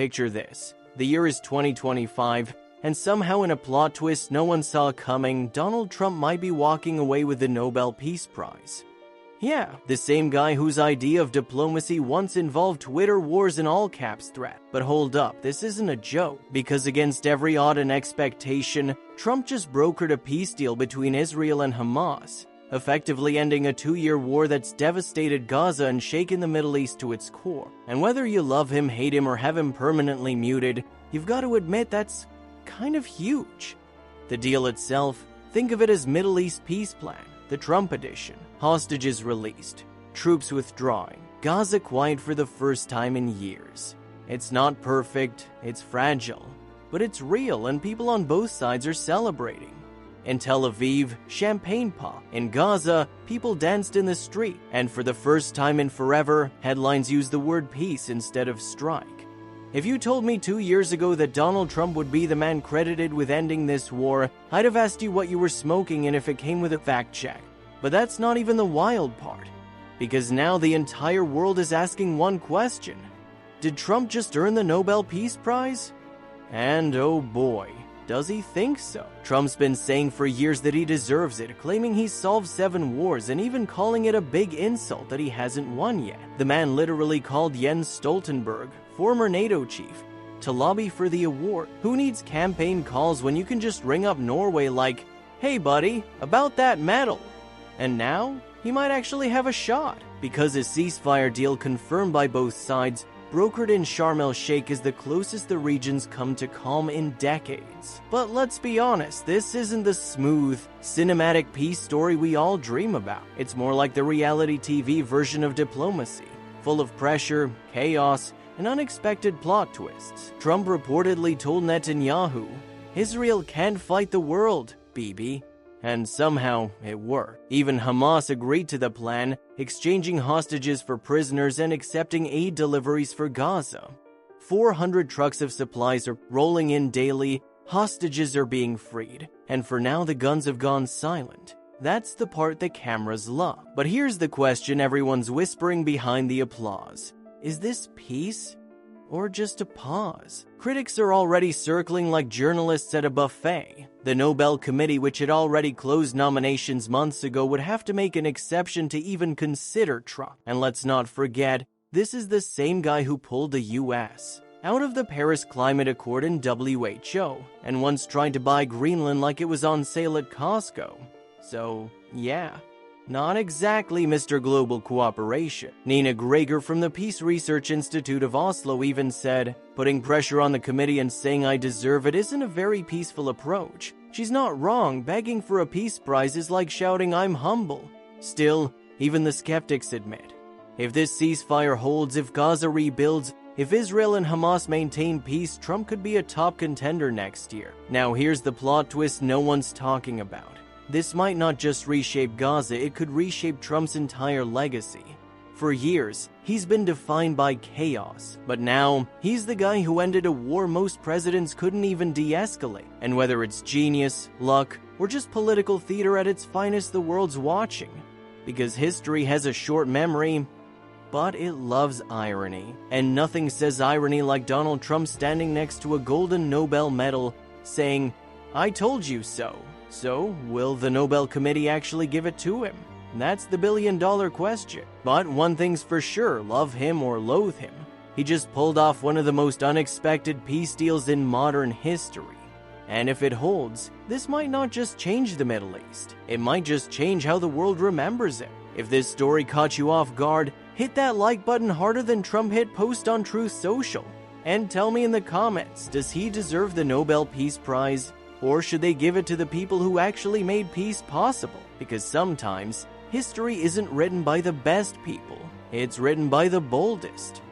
Picture this. The year is 2025, and somehow in a plot twist no one saw coming, Donald Trump might be walking away with the Nobel Peace Prize. Yeah, the same guy whose idea of diplomacy once involved Twitter wars and all caps threat. But hold up, this isn't a joke, because against every odd and expectation, Trump just brokered a peace deal between Israel and Hamas, effectively ending a 2-year war that's devastated Gaza and shaken the Middle East to its core. And whether you love him, hate him, or have him permanently muted, you've got to admit that's kind of huge. The deal itself, think of it as Middle East peace plan, the Trump edition. Hostages released, troops withdrawing, Gaza quiet for the first time in years. It's not perfect, it's fragile, but it's real and people on both sides are celebrating. In Tel Aviv, champagne pop. In Gaza, people danced in the street. And for the first time in forever, headlines used the word peace instead of strike. If you told me 2 years ago that Donald Trump would be the man credited with ending this war, I'd have asked you what you were smoking and if it came with a fact check. But that's not even the wild part. Because now the entire world is asking one question. Did Trump just earn the Nobel Peace Prize? And oh boy, does he think so? Trump's been saying for years that he deserves it, claiming he's solved 7 wars and even calling it a big insult that he hasn't won yet. The man literally called Jens Stoltenberg, former NATO chief, to lobby for the award. Who needs campaign calls when you can just ring up Norway like, "Hey buddy, about that medal"? And now, he might actually have a shot, because a ceasefire deal confirmed by both sides, brokered in Sharm el-Sheikh, is the closest the region's come to calm in decades. But let's be honest, this isn't the smooth, cinematic peace story we all dream about. It's more like the reality TV version of diplomacy, full of pressure, chaos, and unexpected plot twists. Trump reportedly told Netanyahu, "Israel can't fight the world, Bibi." And somehow, it worked. Even Hamas agreed to the plan, exchanging hostages for prisoners and accepting aid deliveries for Gaza. 400 trucks of supplies are rolling in daily, hostages are being freed, and for now the guns have gone silent. That's the part that cameras love. But here's the question everyone's whispering behind the applause. Is this peace? Or just a pause? Critics are already circling like journalists at a buffet. The Nobel Committee, which had already closed nominations months ago, would have to make an exception to even consider Trump. And let's not forget, this is the same guy who pulled the US out of the Paris Climate Accord and WHO, and once tried to buy Greenland like it was on sale at Costco. So, yeah. Not exactly Mr. Global Cooperation. Nina Greger from the Peace Research Institute of Oslo even said, "Putting pressure on the committee and saying I deserve it isn't a very peaceful approach. She's not wrong, begging for a peace prize is like shouting I'm humble." Still, even the skeptics admit, if this ceasefire holds, if Gaza rebuilds, if Israel and Hamas maintain peace, Trump could be a top contender next year. Now here's the plot twist no one's talking about. This might not just reshape Gaza, it could reshape Trump's entire legacy. For years, he's been defined by chaos, but now, he's the guy who ended a war most presidents couldn't even de-escalate. And whether it's genius, luck, or just political theater at its finest, the world's watching. Because history has a short memory, but it loves irony. And nothing says irony like Donald Trump standing next to a golden Nobel medal, saying, "I told you so." So, will the Nobel Committee actually give it to him? That's the billion-dollar question. But one thing's for sure, love him or loathe him, he just pulled off one of the most unexpected peace deals in modern history. And if it holds, this might not just change the Middle East. It might just change how the world remembers it. If this story caught you off guard, hit that like button harder than Trump hit post on Truth Social. And tell me in the comments, does he deserve the Nobel Peace Prize? Or should they give it to the people who actually made peace possible? Because sometimes, history isn't written by the best people. It's written by the boldest.